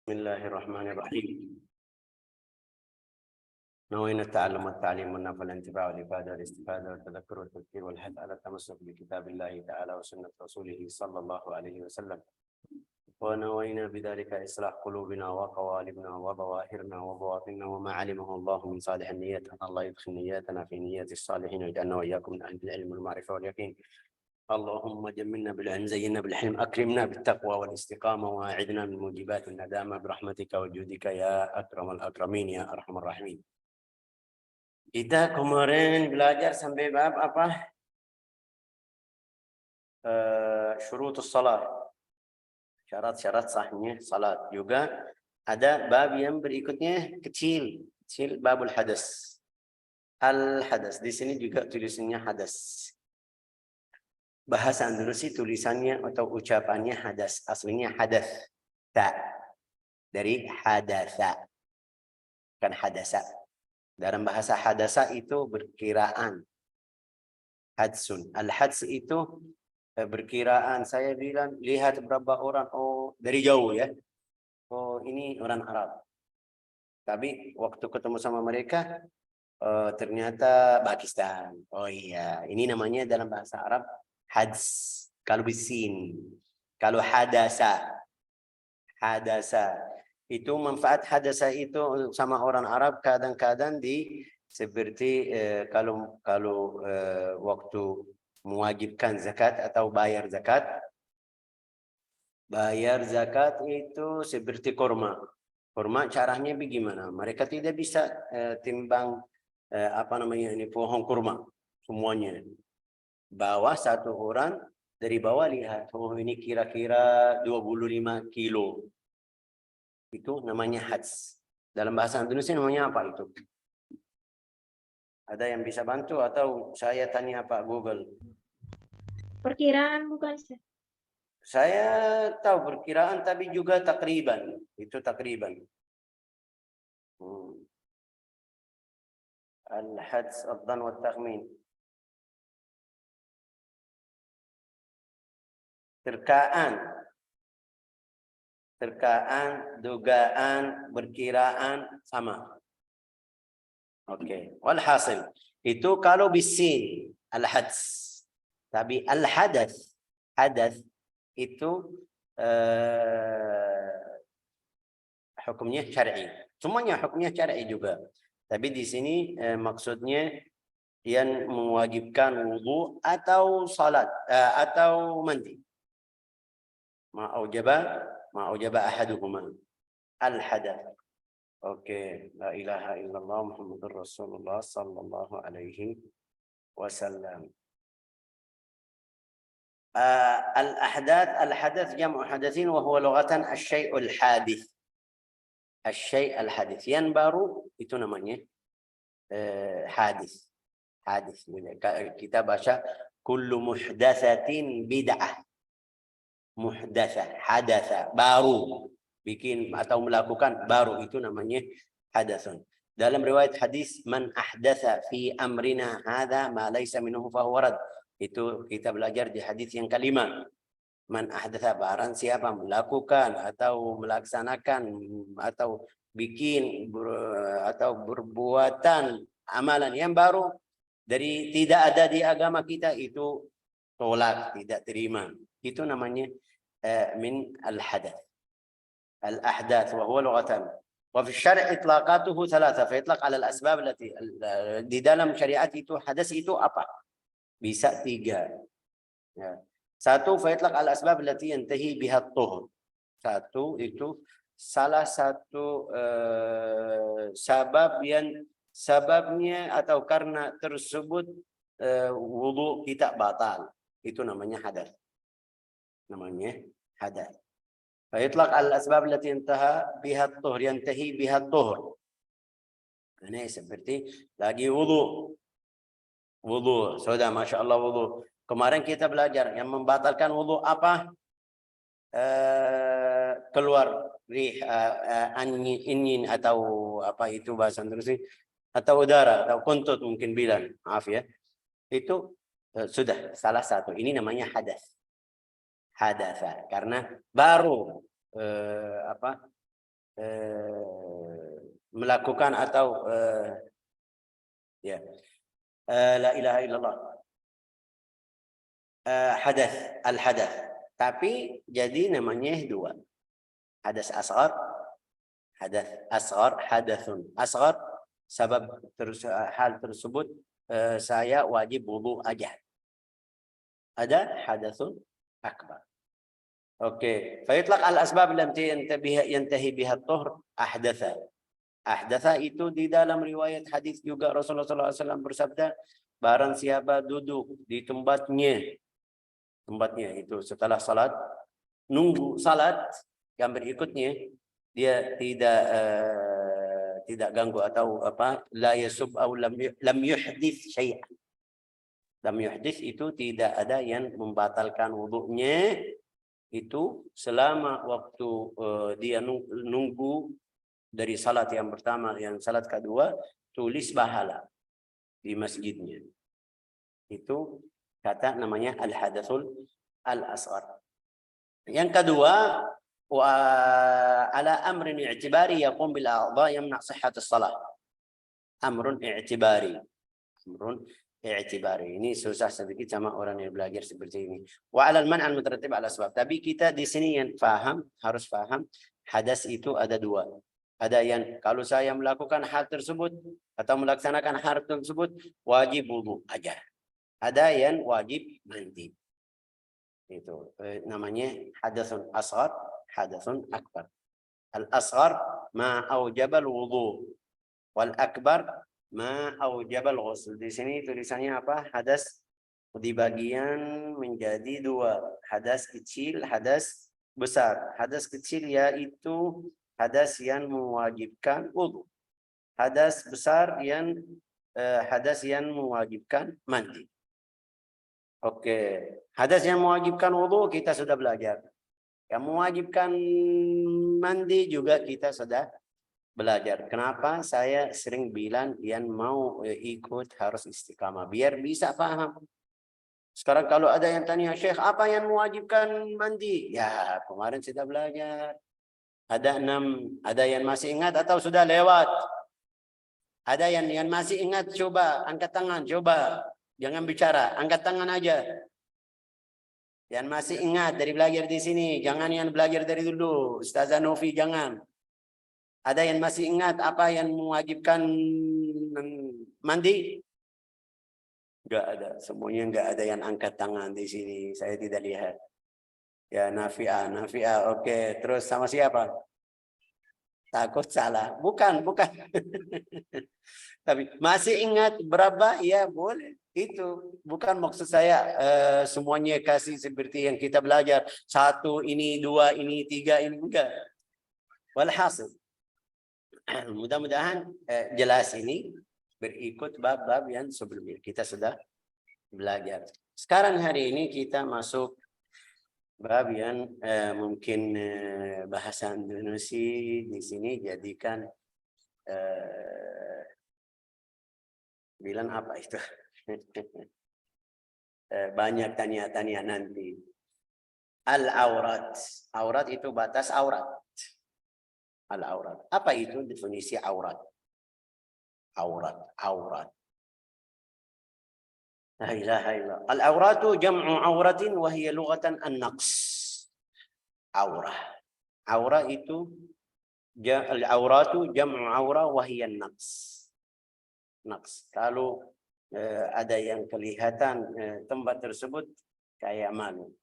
Bismillahirrahmanirrahim. نوينا التعلم والتعليم والنفع والانتفاع والإفادة والاستفادة والتذكر والتذكير والحث على التمسك بكتاب الله تعالى وسنة رسوله صلى الله عليه وسلم. ونوينا بذلك إصلاح قلوبنا وقوالبنا وظواهرنا وبواطننا وما علمه الله من صالح النيات. الله يدخل نياتنا في نيات الصالحين ويجعلنا وإياكم من أهل العلم والمعرفة واليقين. اللهم جملنا بالعلم، زينا بالحلم، أكرمنا بالتقوى والاستقامة، وأعذنا من موجبات الندامة برحمتك وجودك يا أكرم الأكرمين يا أرحم الراحمين. Kita kemarin belajar sampai bab apa? Syurutus salat. Syarat-syarat sahnya salat. Juga ada bab yang berikutnya kecil babul hadas. Al-hadas. Di sini juga tulisannya hadas. Bahasa Indonesia tulisannya atau ucapannya hadas. Aslinya hadas. Ta. Dari hadasa. Kan hadasa. Dalam bahasa hadasa itu berkiraan. Hadsun. Al-hads itu berkiraan. Saya bilang, lihat berapa orang. Oh, dari jauh ya. Oh, ini orang Arab. Tapi waktu ketemu sama mereka, ternyata Pakistan. Oh iya, ini namanya dalam bahasa Arab hads. Kalau bisin. Kalau hadasa. Itu manfaat hadasa itu sama orang Arab kadang-kadang seperti kalau waktu mewajibkan zakat atau bayar zakat. Bayar zakat itu seperti kurma. Kurma caranya bagaimana? Mereka tidak bisa timbang pohon kurma semuanya. Bawa satu orang dari bawah lihat, oh ini kira-kira 25 kilo. Itu namanya hads. Dalam bahasa Indonesia namanya apa itu? Ada yang bisa bantu atau saya tanya Pak Google? Perkiraan bukan? Saya tahu perkiraan tapi juga takriban. Itu takriban. Al-hads ad-dhan wa takhmin. Terkaan, dugaan, berkiraan sama. Oke. Walhasil itu kalau bisin al-hads. Tapi al-hadas itu hukumnya syar'i. Semuanya hukumnya syar'i juga. Tapi di sini maksudnya yang mewajibkan wudu atau salat atau mandi. Ma aujaba ahaduhuma al-hadath. Oke, la ilaha illallah Muhammadur Rasulullah sallallahu alaihi wasallam. الحدث جمع حدث وهو لغة الشيء الحادث. الشيء الحادث yang baru itu namanya hadis. Kita baca kullu muhdatsatin bid'ah. Muhdatsah, hadatsa, baru, bikin atau melakukan baru, itu namanya hadatsun. Dalam riwayat hadis, man ahdatsa fi amrina hadza ma laysa minhu fa huwa rad. Itu kita belajar di hadis yang kelima. Man ahdatsa, barang siapa melakukan atau melaksanakan atau bikin atau berbuatan amalan yang baru dari tidak ada di agama kita, itu tolak, tidak terima. Itu namanya min al-hadath. Al-ahdath wa huwa lughatan. Wa fi syar' itlaqatuhu thalatha, fa itlaq 'ala al-asbab allati di dalam syariat itu hadas itu apa? Bisa tiga. Ya. Satu, fa itlaq 'ala al-asbab allati yantahi biha at-tuhur. Satu itu salah satu sababnya atau karena tersebut wudu kita batal. Itu namanya hadas. Namanya hadas. Fa itlaq 'ala al-asbab allati intaha biha at-tuhur, yantahi biha at-tuhur. Ini seperti lagi wudu. Sudah masyaallah wudu. Kemarin kita belajar yang membatalkan wudu apa? Keluar rih angin atau apa itu bahasa Indonesia, atau udara atau kuntut mungkin bilang, maaf ya. Itu sudah salah satu. Ini namanya hadas. Hadatsa karena baru melakukan atau la ilaha illallah, al-hadath. Tapi jadi namanya dua. Hadas asghar, hadath asghar, hadathun asghar. Sebab hal tersebut saya wajib wudu aja. Ada hadathun akbar. Oke, faitlaq al-asbab allati yantahi biha at-tuhur ahdatha. Ahdatha itu di dalam riwayat hadis juga Rasulullah SAW bersabda, barang siapa duduk di tempatnya itu setelah salat, nunggu salat yang berikutnya, dia tidak ganggu atau apa, la yasub atau lam yuhdits syai'an. Lam yuhdits itu tidak ada yang membatalkan wudunya itu selama waktu dia nunggu dari salat yang pertama, yang salat kedua, tulis pahala di masjidnya. Itu kata namanya al-hadatsul al-asghar. Yang kedua, wa ala amrin i'tibari yaqum bil a'dha yamna' sihhat as-salah. Amrun i'tibari. Amrun i'tibari. Ini susah sedikit sama orang yang belajar seperti ini. Wa 'alal man' al-mutarattib 'ala asbab. Tapi kita di sini yang harus paham hadas itu ada dua. Ada yang kalau saya melakukan hal tersebut atau melaksanakan hal tersebut wajib wudu aja. Ada yang wajib mandi. Itu namanya hadathun asghar, hadathun akbar. Al-asghar ma aujabal wudu, wal akbar ma aujabal ghusl. Di sini tulisannya apa? Hadas dibagian menjadi dua. Hadas kecil, hadas besar. Hadas kecil yaitu hadas yang mewajibkan wudu. Hadas besar yang hadas yang mewajibkan mandi. Oke, hadas yang mewajibkan wudu kita sudah belajar. Yang mewajibkan mandi juga kita sudah belajar. Kenapa saya sering bilang yang mau ikut harus istiqamah biar bisa paham. Sekarang kalau ada yang tanya, Syekh, apa yang mewajibkan mandi? Ya, kemarin sudah belajar. Ada 6, ada yang masih ingat atau sudah lewat? Ada yang masih ingat, coba angkat tangan, coba. Jangan bicara, angkat tangan aja. Yang masih ingat dari belajar di sini, jangan yang belajar dari dulu. Ustazah Novi jangan. Ada yang masih ingat apa yang mewajibkan mandi? Enggak ada, semuanya enggak ada yang angkat tangan di sini. Saya tidak lihat. Ya, Nafi'ah, oke. Terus sama siapa? Takut salah. Bukan. Tapi masih ingat berapa? Ya, boleh. Itu bukan maksud saya semuanya kasih seperti yang kita belajar. 1, ini 2, ini 3, ini enggak. Walhasil. Mudah-mudahan jelas ini berikut bab-bab yang sebelumnya. Kita sudah belajar. Sekarang hari ini kita masuk bab yang mungkin bahasa Indonesia di sini jadikan bilang apa itu? Banyak tanya-tanya nanti. Al-aurat. Aurat itu batas aurat. Al-aurat. Apa itu definisi aurat? Aurat. La ilaha illallah. Al-auratu jam'u auratin wa hiya lughatan an-naqs. Aurah. Aurah itu al-auratu jam'u aurah wa hiya an-naqs. Naqs. Kalau ada yang kelihatan tempat tersebut kayak malu,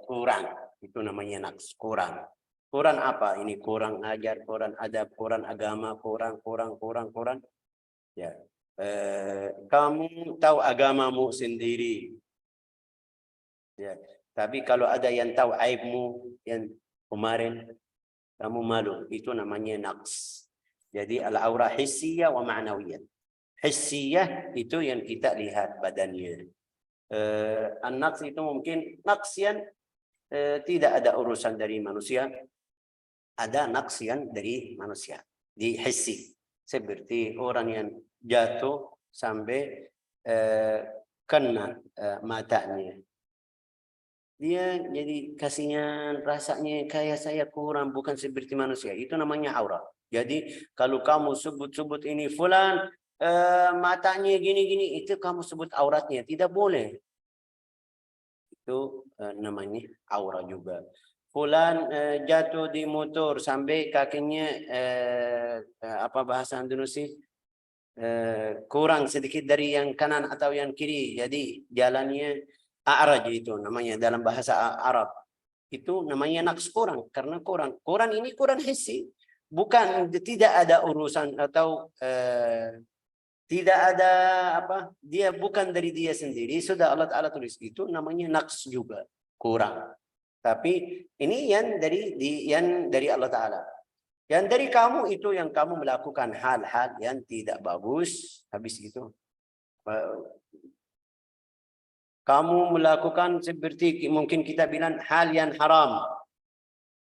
kurang, itu namanya naqs, kurang. Kurang apa? Ini kurang ajar, kurang adab, kurang agama, kurang. Ya, kamu tahu agamamu sendiri. Ya, tapi kalau ada yang tahu aibmu yang kemarin kamu malu, itu namanya naqs. Jadi al-aurah hissiyah wa ma'nawiyah. Hissiyah itu yang kita lihat badannya. An-naqs itu mungkin naqs yang tidak ada urusan dari manusia. Ada naqs yang dari manusia. Di hissi. Seperti orang yang jatuh sampai kena matanya. Dia jadi kasihan, rasanya kayak saya kurang, bukan seperti manusia. Itu namanya aurat. Jadi kalau kamu sebut-sebut ini fulan matanya gini-gini, itu kamu sebut auratnya. Tidak boleh. Itu namanya aurat juga. Fulan jatuh di motor sampai kakinya apa bahasa Indonesia kurang sedikit dari yang kanan atau yang kiri. Jadi jalannya a'raj itu namanya dalam bahasa Arab. Itu namanya naqs kurang karena kurang. Kurang ini kurang hissi. Bukan tidak ada urusan atau tidak ada apa dia bukan dari dia sendiri sudah Allah Taala tulis itu namanya naqs juga kurang. Tapi ini yang dari Allah Taala. Yang dari kamu itu yang kamu melakukan hal-hal yang tidak bagus. Habis itu kamu melakukan seperti mungkin kita bilang hal yang haram.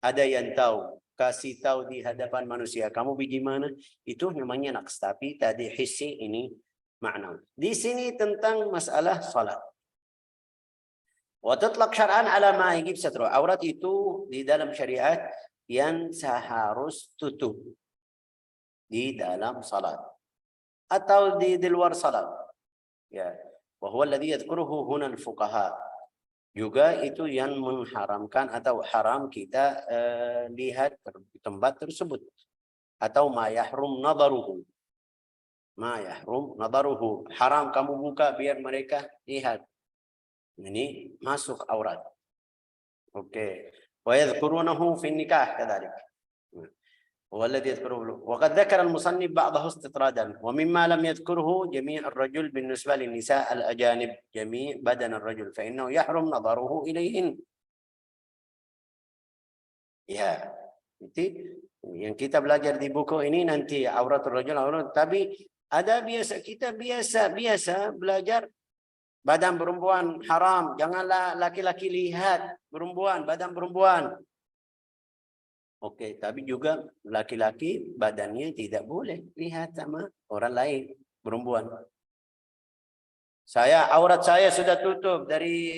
Ada yang tahu, kasih tahu di hadapan manusia. Kamu bagaimana? Itu namanya naqs. Tapi tadi hissi ini makna. Di sini tentang masalah salat. Wa tutlaq syar'an ala ma yajib satru. Aurat itu di dalam syariat yang seharus tutup di dalam salat atau di luar salat. Ya. Wa huwa alladhi yadhkuruhu huna al-fuqaha. Juga itu yang mengharamkan atau haram kita lihat tempat tersebut atau ma yahrum nadaruhu. Ma yahrum nadaruhu. Haram kamu buka biar mereka lihat. Ini masuk aurat. Oke. Wa yadhkurunahu fi nikah kadzalik. هو الذي يذكره وقد ذكر المصنف بعضه استطرادا ومما لم يذكره جميع الرجل بالنسبة للنساء الأجانب جميع بدن الرجل فإنه يحرم نظره إليهن. Ya, itu yang kita belajar di buku ini nanti auratul rajul aurat. Tapi ada kita biasa belajar badan perempuan haram. Janganlah laki-laki lihat badan perempuan. Oke, tapi juga laki-laki badannya tidak boleh lihat sama orang lain, perempuan. Aurat saya sudah tutup dari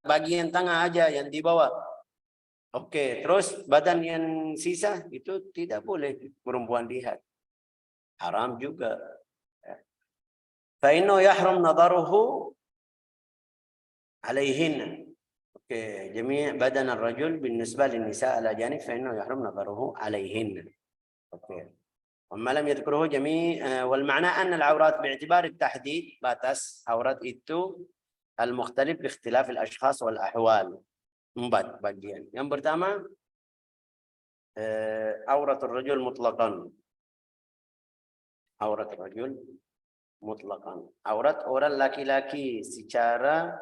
bagian tengah aja yang di bawah. Oke, terus badan yang sisa itu tidak boleh perempuan lihat. Haram juga. Fa innahu yahrum nadaruhu alaihinna. Oke, jami' badan ar-rajul بالنسبة للنساء الأجانب فإنه يحرم نظره عليهن. Oke. وما لم يذكره جميع والمعنى أن العورات باعتبار التحديد batas aurat itu المختلف باختلاف الأشخاص والأحوال. 4 bagian. Yang pertama auratul rajul mutlaqan. Auratul rajul mutlaqan. Aurat orang laki-laki secara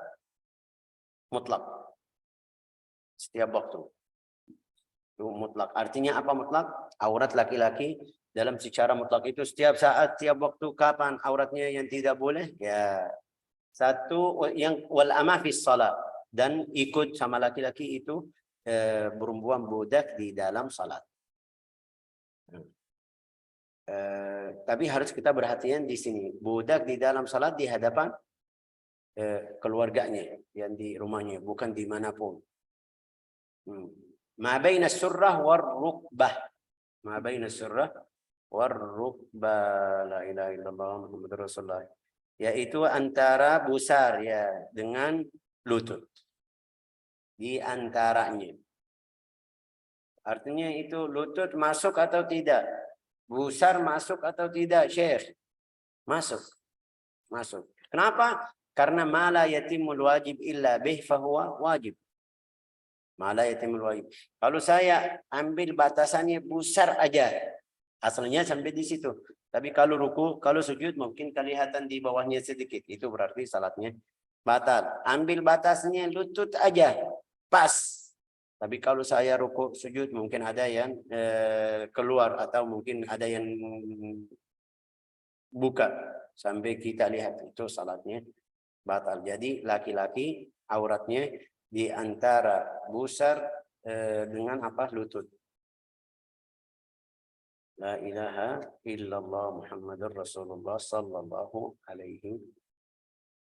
mutlak. Setiap waktu. Itu mutlak. Artinya apa mutlak? Aurat laki-laki dalam secara mutlak itu setiap saat, setiap waktu, kapan auratnya yang tidak boleh? Ya. Satu yang wal ama fi shalah dan ikut sama laki-laki itu perempuan budak di dalam salat. Tapi harus kita perhatian di sini. Budak di dalam salat di hadapan keluarganya yang di rumahnya, bukan dimanapun. Ma baina surrah war rukbah. Ma baina surrah war rukbah. La ilaha illallah Muhammadur Rasulullah. Yaitu antara busar ya dengan lutut. Di antaranya. Artinya itu lutut masuk atau tidak? Busar masuk atau tidak, Syekh? Masuk. Masuk. Kenapa? Karena ma la yatimul wajib illa bih fahuwa wajib. Malah yatimul wajib. Kalau saya ambil batasannya busar aja, asalnya sampai di situ. Tapi kalau ruku, kalau sujud mungkin kelihatan di bawahnya sedikit. Itu berarti salatnya batal. Ambil batasnya lutut aja, pas. Tapi kalau saya ruku, sujud mungkin ada yang keluar atau mungkin ada yang buka sampai kita lihat itu salatnya batal. Jadi laki-laki auratnya di antara busar dengan apa? Lutut. La ilaha illallah Muhammadur Rasulullah sallallahu alaihi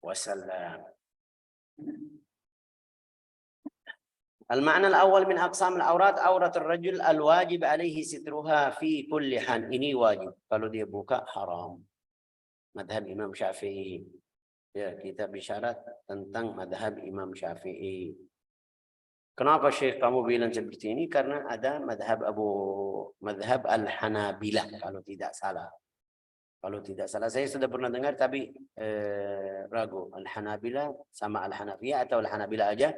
wasallam. Al-ma'na al-awwal min aqsam al-aurat, aurat ar-rajul al-wajib alaihi sitruha fi kulli han. Ini wajib. Kalau dia buka haram. Madhab Imam Syafi'i. Ya, kita bicara tentang madhab Imam Syafi'i. Kenapa Syekh kamu bilang seperti ini? Karena ada madhab madhab al-Hanabilah kalau tidak salah. Kalau tidak salah, saya sudah pernah dengar tapi ragu. Al-Hanabilah sama Al-Hanafiyah atau Al-Hanabilah aja.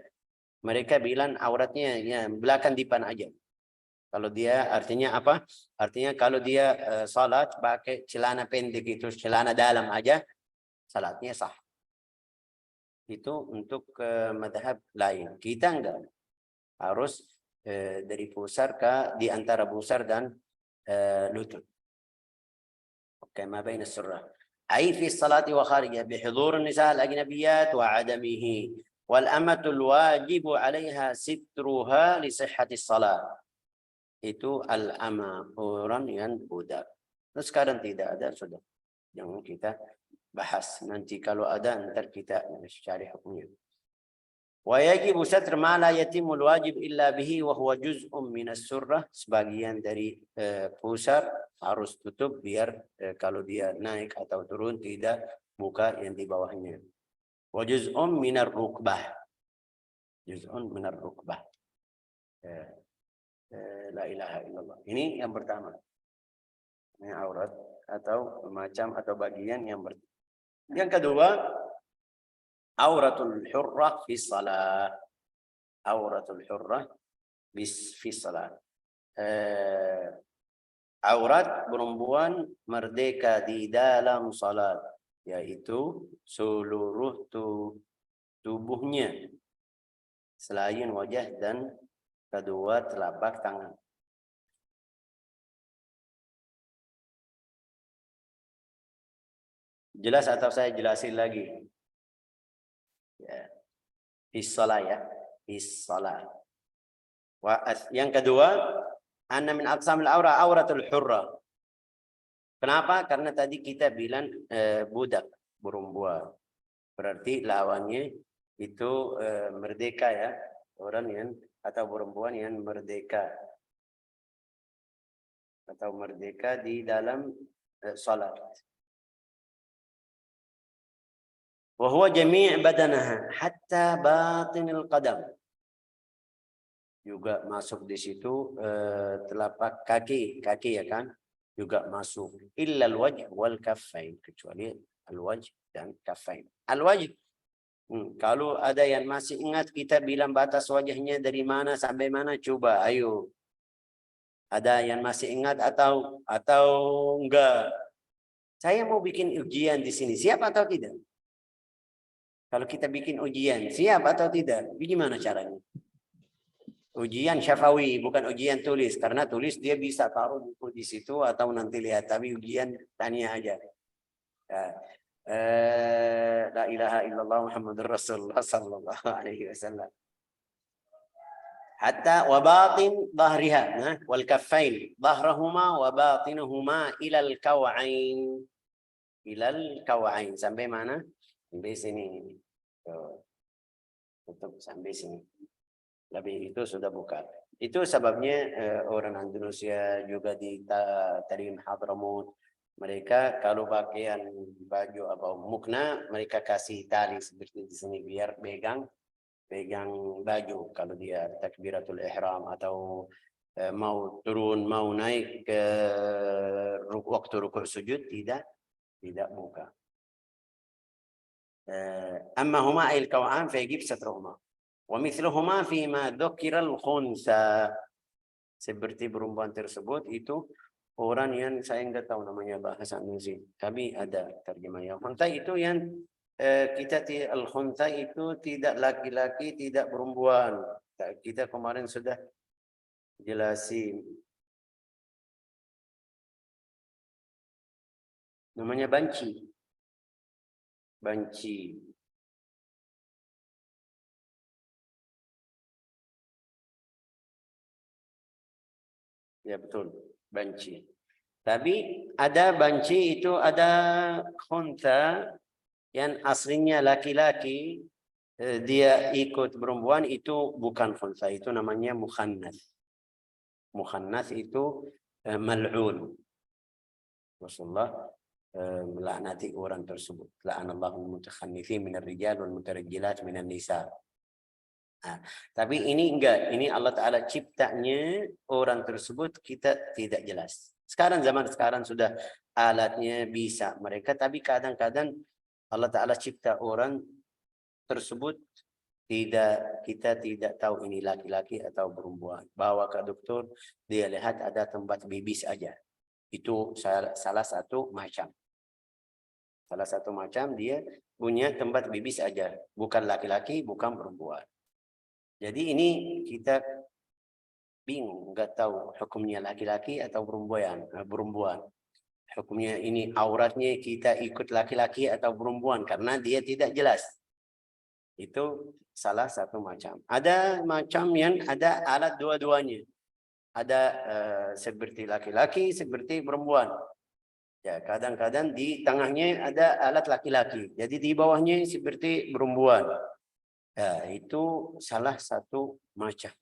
Mereka bilang auratnya ya belakang dipan aja. Kalau dia artinya apa? Artinya kalau dia salat pakai celana pendek itu, celana dalam aja, salatnya sah. Itu untuk madhab lain. Kita enggak. Harus dari pusar ke di antara pusar dan lutut. Oke, ma baina surrah. Ai fi salati wa kharijah bihudhur an-nisa al-ajnabiyat wa 'adamihi. Wal amatul wajibu 'alaiha sitruha li sihhati shalah. Itu al-ama, orang yang budak. Nah, sekarang tidak ada, sudah. Jangan kita bahas. Nanti kalau ada, ntar kita cari hukumnya. Wa yajibu satr ma la yatimul wajib illa bihi wa huwa juz'un minas surrah. Sebagian dari pusar harus tutup biar kalau dia naik atau turun tidak buka yang di bawahnya. Wa juz'un minar rukbah. Juz'un minar rukbah. La ilaha illallah. Ini yang pertama. Ini aurat atau macam atau bagian yang Yang kedua, auratul hurrah fi salat. Auratul hurrah fi salat. Aurat perempuan merdeka di dalam salat, yaitu seluruh tubuhnya selain wajah dan kedua telapak tangan. Jelas atau saya jelasin lagi? Ya. Is-salah ya. Is-salah. Yang kedua, anna min aqsamil aura auratul hurra. Kenapa? Karena tadi kita bilang budak, perempuan. Berarti lawannya itu merdeka ya. Orang yang atau perempuan yang merdeka. Atau merdeka di dalam salat. Wahwa jami' badanaha hatta batinil qadam. Juga masuk di situ telapak kaki ya kan? Juga masuk. Illa al-wajh wal kaffain, kecuali al-wajh dan kaffain. Al-wajh, kalau ada yang masih ingat kita bilang batas wajahnya dari mana sampai mana, coba ayo. Ada yang masih ingat atau enggak? Saya mau bikin ujian di sini, siap atau tidak? Kalau kita bikin ujian, siap atau tidak? Bagaimana caranya? Ujian syafawi, bukan ujian tulis. Karena tulis dia bisa taruh buku di situ atau nanti lihat. Tapi ujian tanya aja. La ilaha illallah Muhammadur Rasulullah sallallahu alaihi wasallam. Hatta wa batin dhahriha wal kaffain. Dhahrahuma wa batinuhuma ilal kaw'ain. Ilal kaw'ain. Sampai mana? Sampai sini. Tutup sampai sini. Lebih itu sudah buka. Itu sebabnya orang Indonesia juga di Tarim Hadramut, mereka kalau pakaian baju atau mukna, mereka kasih tali seperti di sini biar pegang baju. Kalau dia takbiratul ihram atau mau turun, mau naik ke waktu rukuk sujud, tidak buka. Amma huma il kaw'an fa yajib satruhuma. Wa mithluhuma fi ma dzukira al-khunsa. Seperti perempuan tersebut itu orang yang saya enggak tahu namanya bahasa Indonesia, tapi ada terjemahnya. Khunsa itu yang kita al-khunsa itu tidak laki-laki, tidak perempuan. Kita kemarin sudah jelasin. Namanya banci. Banci. Ya betul, banci. Tapi ada banci itu ada khunsa yang aslinya laki-laki, dia ikut perempuan itu bukan khunsa, itu namanya mukhannas. Mukhannas itu mal'un. Rasulullah melaknati orang tersebut. La'anallahu al-mutakhannithin minar rijal wal mutarajjilat minan nisa. Nah, tapi ini enggak, ini Allah Ta'ala ciptanya orang tersebut kita tidak jelas. Zaman sekarang sudah alatnya bisa mereka, tapi kadang-kadang Allah Ta'ala cipta orang tersebut kita tidak tahu ini laki-laki atau perempuan. Bawa ke dokter, dia lihat ada tempat bibis aja. Itu salah satu macam. Salah satu macam dia punya tempat bibis aja, bukan laki-laki, bukan perempuan. Jadi ini kita bingung, nggak tahu hukumnya laki-laki atau perempuan. Hukumnya ini auratnya kita ikut laki-laki atau perempuan karena dia tidak jelas. Itu salah satu macam. Ada macam yang ada alat dua-duanya. Ada seperti laki-laki, seperti perempuan. Ya, kadang-kadang di tengahnya ada alat laki-laki. Jadi di bawahnya seperti perempuan. Ya, itu salah satu macam.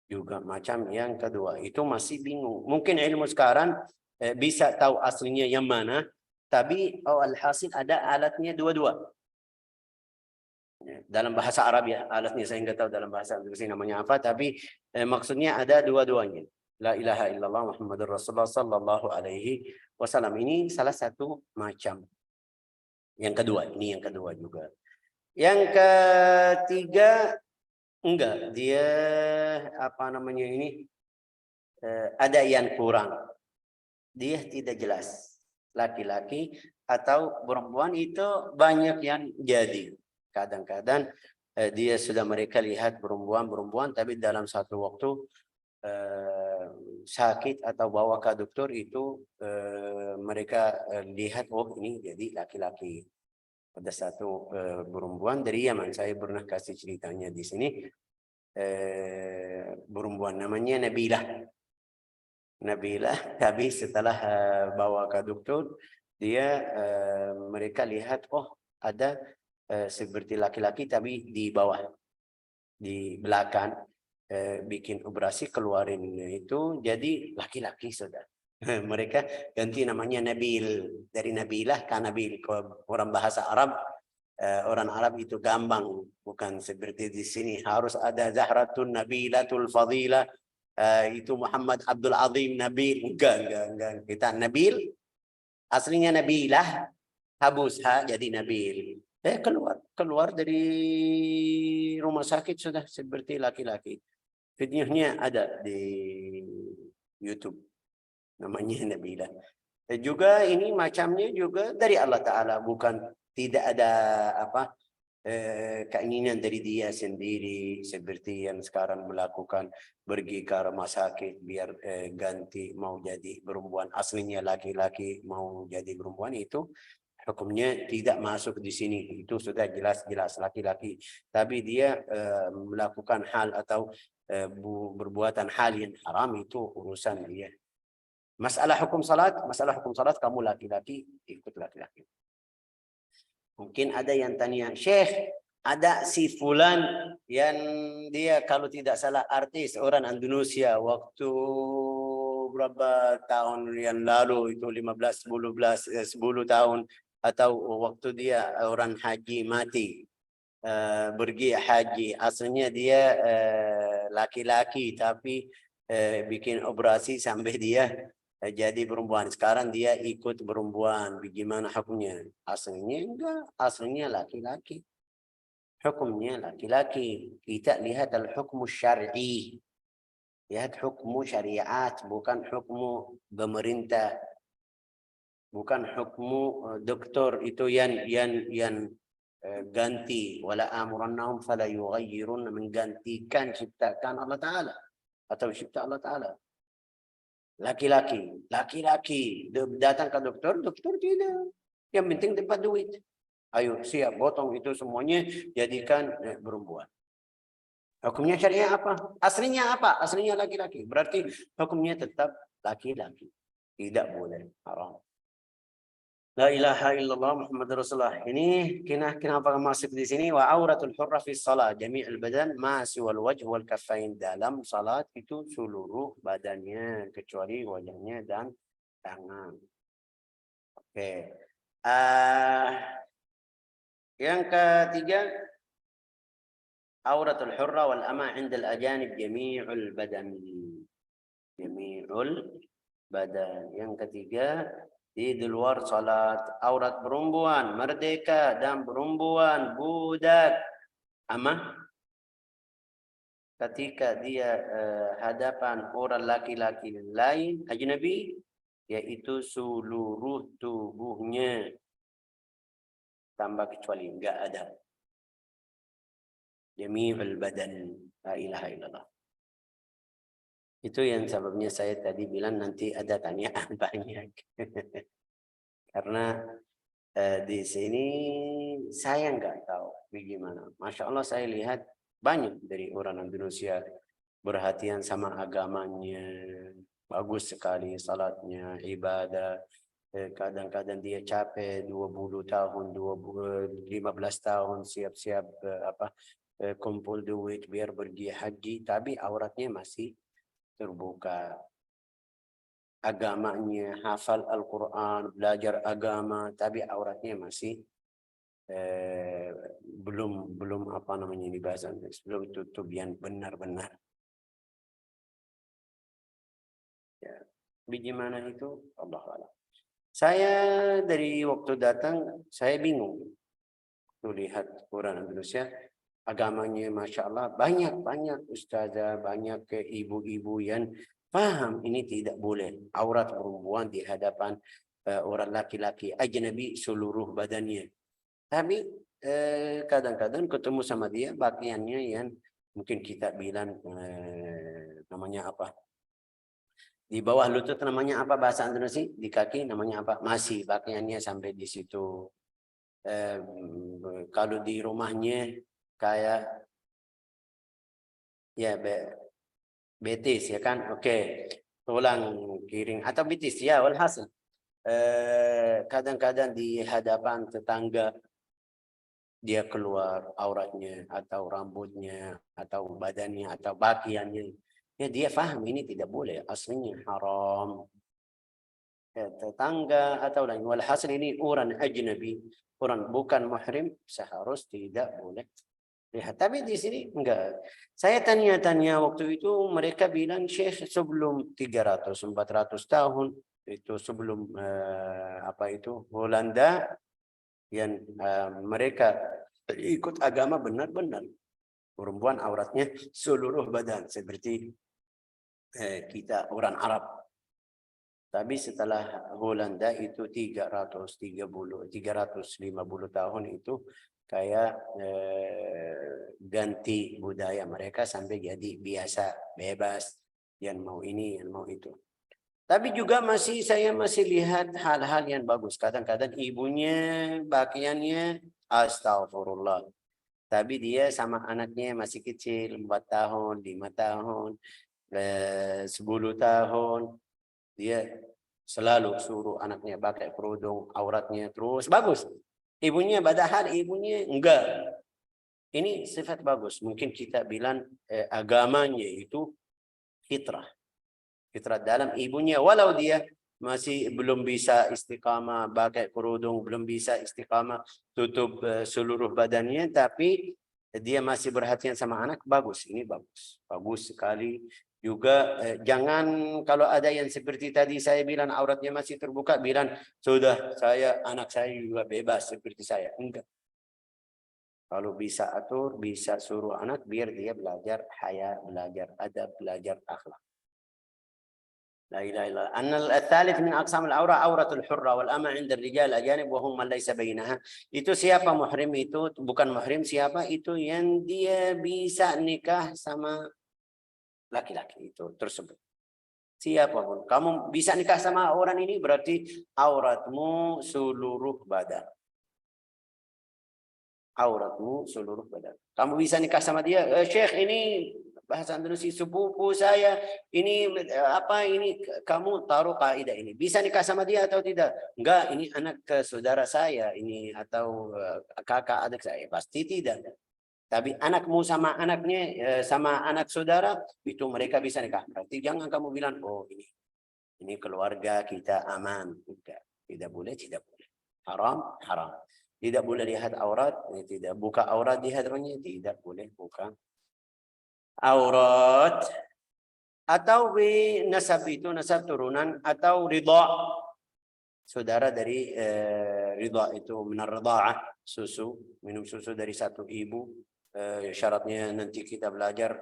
Juga macam yang kedua. Itu masih bingung. Mungkin ilmu sekarang bisa tahu aslinya yang mana. Tapi alhasil ada alatnya dua-dua. Dalam bahasa Arab ya. Alatnya saya nggak tahu dalam bahasa Inggris namanya apa. Tapi maksudnya ada dua-duanya. La ilaha illallah Muhammadur Rasulullah sallallahu alaihi wasallam. Ini salah satu macam. Yang kedua. Ini yang kedua juga. Yang ketiga, enggak, dia apa namanya ini ada yang kurang. Dia tidak jelas. Laki-laki atau perempuan itu banyak yang jadi. Kadang-kadang dia sudah mereka lihat perempuan, tapi dalam satu waktu sakit atau bawa ke dokter itu mereka lihat ini jadi laki-laki. Ada satu perempuan dari Yaman, saya pernah kasih ceritanya di sini. Perempuan namanya Nabilah, tapi setelah bawa ke dokter, dia mereka lihat ada seperti laki-laki tapi di bawah, di belakang, bikin operasi keluarin itu jadi laki-laki sudah. Mereka ganti namanya Nabil, dari Nabilah ke Nabil. Orang bahasa Arab, orang Arab itu gampang, bukan seperti di sini harus ada Zahratun Nabilatul Fadilah, itu Muhammad Abdul Azim Nabil. Enggak. Kita Nabil, aslinya Nabilah, habusha jadi Nabil. Keluar dari rumah sakit sudah seperti laki-laki. Videonya ada di YouTube. Namanya Nabila. Dan juga ini macamnya juga dari Allah Ta'ala. Bukan tidak ada keinginan dari dia sendiri. Seperti yang sekarang melakukan. Pergi ke rumah sakit biar ganti mau jadi perempuan. Aslinya laki-laki mau jadi perempuan itu. Hukumnya tidak masuk di sini. Itu sudah jelas-jelas laki-laki. Tapi dia melakukan hal atau berbuatan hal yang haram itu urusan dia. Masalah hukum salat kamu laki-laki ikut laki-laki. Mungkin ada yang tanya, Syekh, ada si fulan yang dia kalau tidak salah artis orang Indonesia waktu berapa tahun yang lalu itu 10 tahun atau waktu dia orang haji mati. Pergi haji aslinya dia laki-laki tapi bikin operasi sampai dia jadi perempuan. Sekarang dia ikut perempuan. Bagaimana hukumnya? Aslinya enggak. Aslinya laki-laki. Hukumnya laki-laki. Kita lihat al-hukmu syar'i. Lihat hukmu syariat. Bukan hukmu pemerintah. Bukan hukmu doktor. Itu yang ganti. Wala amurannahum fala yughayyirun. Menggantikan ciptakan Allah Ta'ala. Atau cipta Allah Ta'ala. Laki-laki datang ke dokter tidak. Yang penting dapat duit. Ayo siap potong itu semuanya jadikan perempuan. Hukumnya syariah apa? Aslinya apa? Aslinya laki-laki. Berarti hukumnya tetap laki-laki. Tidak boleh haram. La ilaha illallah Muhammad Rasulullah. Ini kenapa masuk di sini? Wa auratul hurra fi shalah jami'ul badan ma siwal wajh wal kaffain. Dalam salat itu seluruh badannya kecuali wajahnya dan tangan. Oke. Yang ketiga, auratul hurra wal ama 'inda al-ajanib jami'ul badan. Jami'ul badan. Yang ketiga, di luar salat, aurat perempuan merdeka dan perempuan budak ama ketika dia hadapan orang laki-laki lain ajnabi, yaitu seluruh tubuhnya tambah kecuali enggak ada. Jami'ul badan. La ilaha illallah. Itu yang sebabnya saya tadi bilang nanti ada tanyaan banyak. Karena di sini saya nggak tahu bagaimana. Masya Allah saya lihat banyak dari orang Indonesia perhatian sama agamanya. Bagus sekali salatnya, ibadah. Kadang-kadang dia capek 20 tahun, 15 tahun siap-siap kumpul duit biar pergi haji. Tapi auratnya masih terbuka. Agamanya, hafal Al-Quran, belajar agama, tapi auratnya masih belum apa namanya ini bahasan, belum tutup yang benar-benar. Ya, bagaimana itu? Allah Allah. Saya dari waktu datang, saya bingung. Lihat orang Indonesia, agamanya Masya Allah, banyak ustazah, banyak ibu-ibu yang paham ini tidak boleh. Aurat perempuan di hadapan orang laki-laki, ajnabi seluruh badannya. Tapi kadang-kadang ketemu sama dia, pakaiannya yang mungkin kita bilang namanya apa? Di bawah lutut namanya apa bahasa Indonesia? Di kaki namanya apa? Masih pakaiannya sampai di situ. Kalau di rumahnya kayak ya betis ya kan? Oke. Tulang kiring atau betis ya walhasil. Kadang-kadang di hadapan tetangga dia keluar auratnya atau rambutnya atau badannya atau bagiannya. Ya dia paham ini tidak boleh, aslinya haram. Tetangga atau lain. Walhasil ini orang ajnabi, orang bukan muhrim seharus tidak boleh lihat. Tapi di sini enggak. Saya tanya-tanya waktu itu mereka bilang Syekh sebelum 300-400 tahun itu sebelum Belanda yang mereka ikut agama benar-benar perempuan auratnya seluruh badan seperti kita orang Arab. Tapi setelah Belanda itu 350 tahun itu kayak ganti budaya mereka sampai jadi biasa, bebas, yang mau ini, yang mau itu. Tapi juga saya masih lihat hal-hal yang bagus. Kadang-kadang ibunya pakaiannya astagfirullah. Tapi dia sama anaknya masih kecil, 4 tahun, 5 tahun, 10 tahun. Dia selalu suruh anaknya pakai kerudung, auratnya terus bagus. Ibunya padahal ibunya enggak. Ini sifat bagus. Mungkin kita bilang agamanya itu fitrah. Fitrah dalam ibunya. Walau dia masih belum bisa istiqamah pakai kerudung, belum bisa istiqamah tutup seluruh badannya, tapi dia masih perhatian sama anak, bagus. Ini bagus. Bagus sekali. Juga jangan kalau ada yang seperti tadi saya bilang auratnya masih terbuka, bilang sudah anak saya juga bebas seperti saya. Enggak. Kalau bisa atur, bisa suruh anak biar dia belajar haya, belajar adab, belajar akhlak. La ilaha illallah. Annal tsalits min aqsamil aurah auratul hurra wal ama 'inda ar-rijal ajanib wa hum man laysa bainaha. Itu siapa muhrim itu? Bukan muhrim siapa? Itu yang dia bisa nikah sama laki-laki itu tersebut. Siapapun. Kamu bisa nikah sama orang ini berarti auratmu seluruh badan. Auratmu seluruh badan. Kamu bisa nikah sama dia, Syekh ini bahasa Indonesia, sepupu saya ini apa ini, kamu taruh kaidah ini, bisa nikah sama dia atau tidak? Enggak, ini anak ke saudara saya ini, atau kakak adik saya, pasti tidak. Tapi anakmu sama anaknya sama anak saudara itu mereka bisa nikah. Berarti jangan kamu bilang, oh ini keluarga kita aman. Tidak boleh, tidak boleh. Haram, haram. Tidak boleh lihat aurat, tidak buka aurat di hadapannya, tidak boleh buka aurat. Atau nasab itu nasab turunan, atau ridha. Saudara dari ridha itu minar ridha'ah, susu, minum susu dari satu ibu. Syaratnya nanti kita belajar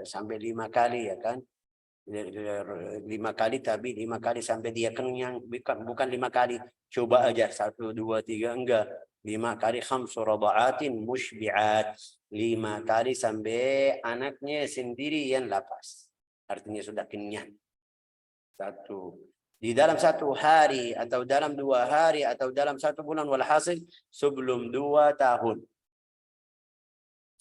sampai 5 kali ya kan. 5 kali, tapi 5 kali sampai dia kenyang, bukan 5 kali coba aja 1 2 3, enggak, 5 kali khamsu radha'atin musybi'at, 5 kali sampai anaknya sendiri yang lapas, artinya sudah kenyang. Satu di dalam 1 hari atau dalam 2 hari atau dalam 1 bulan, walhasil sebelum 2 tahun.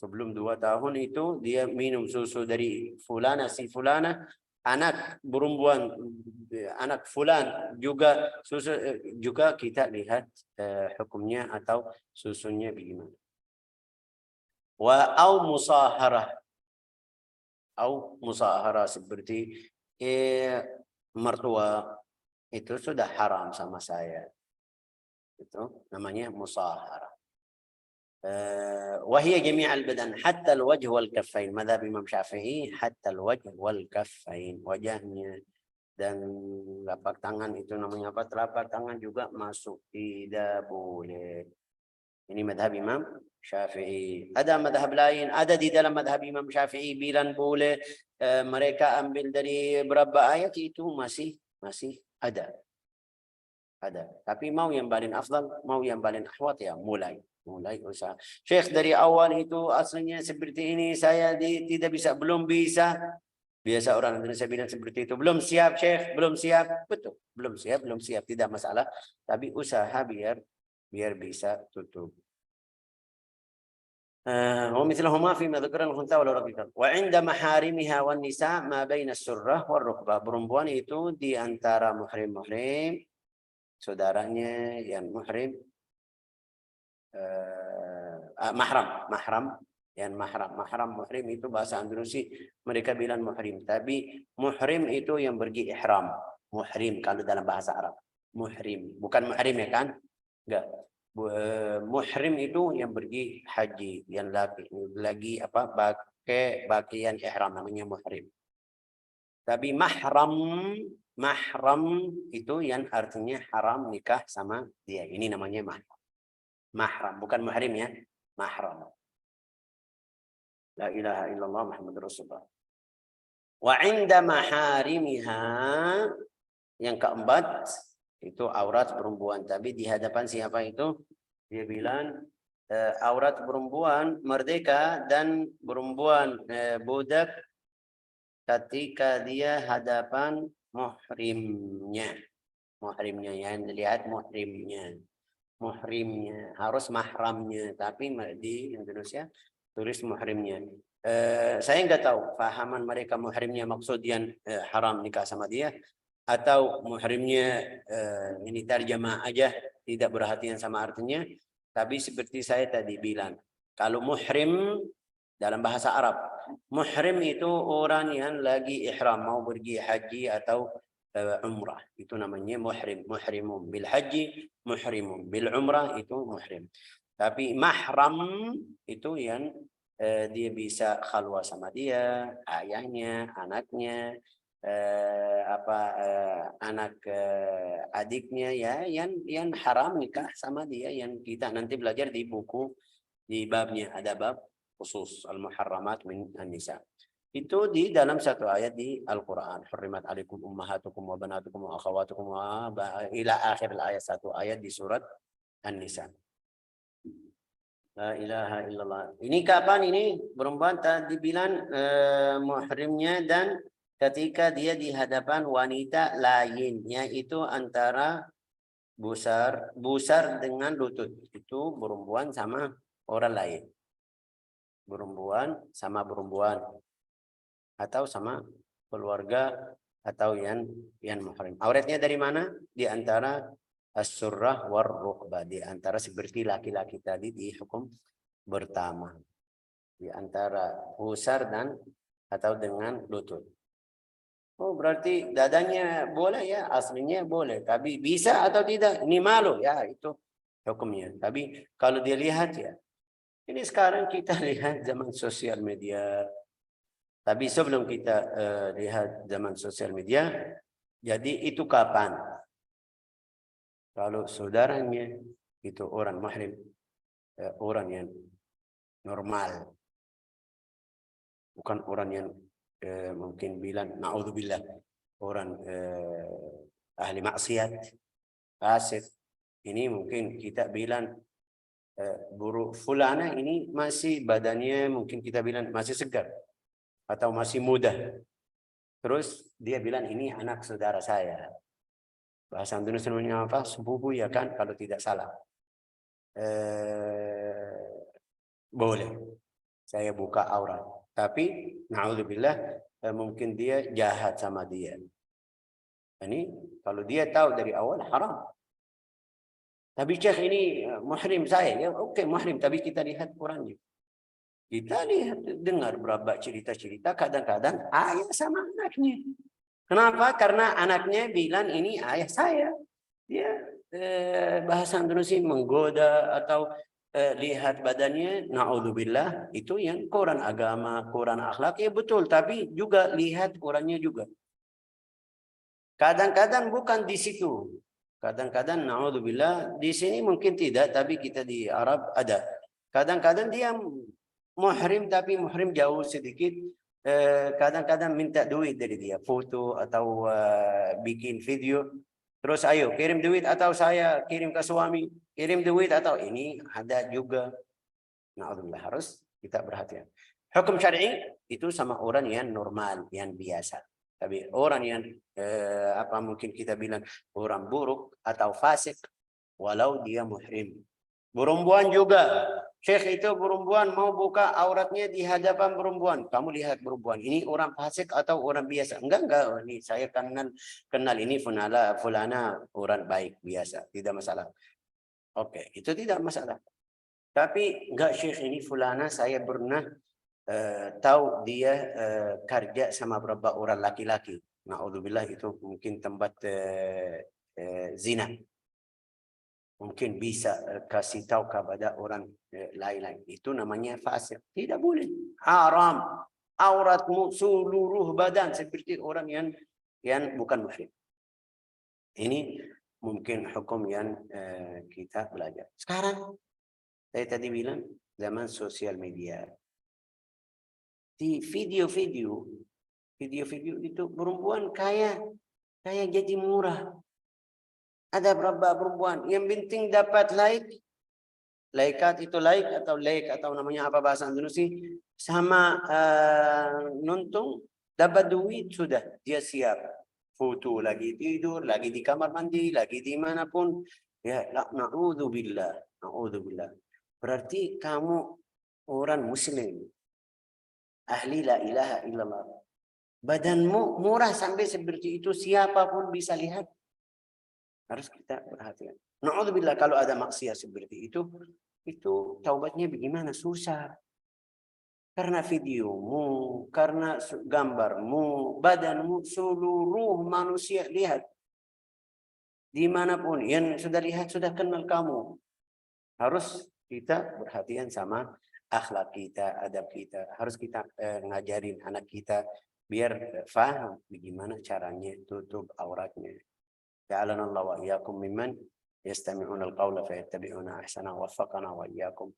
Sebelum 2 tahun itu dia minum susu dari fulana si fulana, anak perempuan anak fulan juga susu, juga kita lihat hukumnya atau susunya bagaimana. Wa au musaharah seperti mertua itu sudah haram sama saya, itu namanya musaharah. وهي جميع البدن حتى الوجه والكفين. مذهب Imam Syafi'i hatta الوجه والكفين, wajahnya dan telapak tangan itu namanya apa? Telapak tangan juga masuk, tidak boleh. Ini madhab Imam Syafi'i. Ada madhab lain, ada di dalam madhab Imam Syafi'i bilang boleh mereka ambil dari berapa ayat, itu masih ada. Tapi mau yang paling afdal, mau yang paling ahwat, ya mulai usaha. Syekh dari awal itu aslinya seperti ini, saya tidak bisa, belum bisa. Biasa orang Indonesia bilang seperti itu, belum siap Syekh, belum siap. Betul, belum siap, tidak masalah. Tapi usaha biar bisa tutup. ومثلهما فيما ذكر الأنثى والرقيقة. وعند محارمها والنساء ما بين السرة والركبة. Perempuan itu di antara muhrim, saudaranya yang muhrim, mahram muhrim itu bahasa Indonesia mereka bilang muhrim, tapi muhrim itu yang pergi ihram. Muhrim kalau dalam bahasa Arab, muhrim bukan muhrim ya kan, enggak. Muhrim itu yang pergi haji, yang lagi apa, pakai pakaian ihram, namanya muhrim. Tapi mahram itu yang artinya haram nikah sama dia, ini namanya mahram, bukan muhrim ya, mahram. La ilaha illallah Muhammad Rasulullah. Wa inda maharimiha, yang keempat itu aurat perempuan, tapi di hadapan siapa itu? Dia bilang aurat perempuan merdeka dan perempuan budak ketika dia hadapan muhrimnya yang dilihat muhrimnya harus mahramnya, tapi di Indonesia tulis muhrimnya. Saya nggak tahu fahaman mereka muhrimnya maksud yang haram nikah sama dia, atau muhrimnya ini terjemah aja, tidak perhatian sama artinya. Tapi seperti saya tadi bilang, kalau muhrim dalam bahasa Arab, muhrim itu orang yang lagi ihram, mau pergi haji atau umrah, itu namanya muhrim. Muhrimun bil haji, muhrimun bil umrah, itu muhrim. Tapi mahram itu yang dia bisa khalwah sama dia, ayahnya, anaknya, anak adiknya, ya yang haram nikah sama dia, yang kita nanti belajar di buku, di babnya ada bab khusus al-muharramat min an-nisa. Itu di dalam satu ayat di Al-Qur'an, hurrimat alaikum ummahatukum wa banatukum wa akhawatukum wa ila akhir ayat, satu ayat di surat An-Nisa. La ilaha illallah. Ini kapan ini perempuan tadi bilang muhrimnya, dan ketika dia di hadapan wanita lain, yaitu antara busar dengan lutut, itu perempuan sama orang lain. Perempuan sama perempuan atau sama keluarga atau yang muhrim. Auratnya dari mana? Di antara as-surrah war rukbah, di antara seperti laki-laki tadi di hukum pertama. Di antara pusar dan atau dengan lutut. Oh, berarti dadanya boleh ya, aslinya boleh. Tapi bisa atau tidak? Ini malu ya, itu hukumnya. Tapi kalau dilihat ya, ini sekarang kita lihat zaman sosial media. Tapi sebelum kita lihat zaman sosial media, jadi itu kapan? Kalau saudaranya itu orang muhrim, orang yang normal, bukan orang yang mungkin bilang naudzubillah, orang ahli maksiat, fasik. Ini mungkin kita bilang buruk fulana ini masih badannya mungkin kita bilang masih segar atau masih muda. Terus dia bilang ini anak saudara saya. Bahasa Indonesia namanya apa? Sepupu ya kan kalau tidak salah. Boleh saya buka aurat. Tapi naudzubillah mungkin dia jahat sama dia. Ini kalau dia tahu dari awal haram. Tapi Syekh ini muhrim saya. Ya oke muhrim tapi kita lihat Qurannya. Kita lihat dengar berapa cerita-cerita kadang-kadang ayah sama anaknya. Kenapa? Karena anaknya bilang ini ayah saya. Dia bahasa Indonesia menggoda atau lihat badannya, naudzubillah, itu yang Quran agama, Quran akhlak, ya betul. Tapi juga lihat Qurannya juga. Kadang-kadang bukan di situ. Kadang-kadang naudzubillah di sini mungkin tidak, tapi kita di Arab ada. Kadang-kadang dia muhrim tapi muhrim jauh sedikit. Kadang-kadang minta duit dari dia, foto atau bikin video. Terus ayo kirim duit atau saya kirim ke suami, kirim duit atau ini ada juga. Naudzubillah, harus kita perhatikan. Hukum syar'i itu sama orang yang normal, yang biasa. Tapi orang yang apa mungkin kita bilang orang buruk atau fasik, walau dia muhrim. Perempuan juga. Syekh itu perempuan mau buka auratnya di hadapan perempuan. Kamu lihat perempuan ini orang fasik atau orang biasa? Enggak. Ini saya kenal ini fulana orang baik biasa, tidak masalah. Oke, itu tidak masalah. Tapi enggak Syekh ini fulana saya pernah tahu dia kerja sama beberapa orang laki-laki. Naudzubillah itu mungkin tempat zina. Mungkin bisa kasih tahu kepada orang lain-lain. Itu namanya fasik. Tidak boleh. Haram. Auratmu seluruh badan seperti orang yang bukan muhrim. Ini mungkin hukum yang kita belajar. Sekarang saya tadi bilang zaman sosial media. Di video-video itu perempuan kayak jadi murah. Ada berapa perempuan yang penting dapat like atau namanya apa bahasa Indonesia sama nonton dapat duit sudah dia siap foto lagi tidur lagi di kamar mandi lagi dimanapun ya naudzubillah berarti kamu orang muslim ahli la ilaha illallah badanmu murah sampai seperti itu siapapun bisa lihat. Harus kita perhatikan. Naudzubillah kalau ada maksiat seperti itu taubatnya bagaimana? Susah. Karena videomu, karena gambarmu, badanmu, seluruh manusia lihat. Dimanapun yang sudah lihat, sudah kenal kamu. Harus kita perhatian sama akhlak kita, adab kita. Harus kita ngajarin anak kita biar paham bagaimana caranya tutup auratnya. جعلنا الله وإياكم ممن يستمعون القول فيتبعون أحسنه وفقنا وإياكم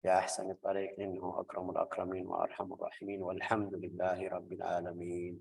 بأحسن الطريق إنه أكرم الأكرمين وأرحم الراحمين والحمد لله رب العالمين.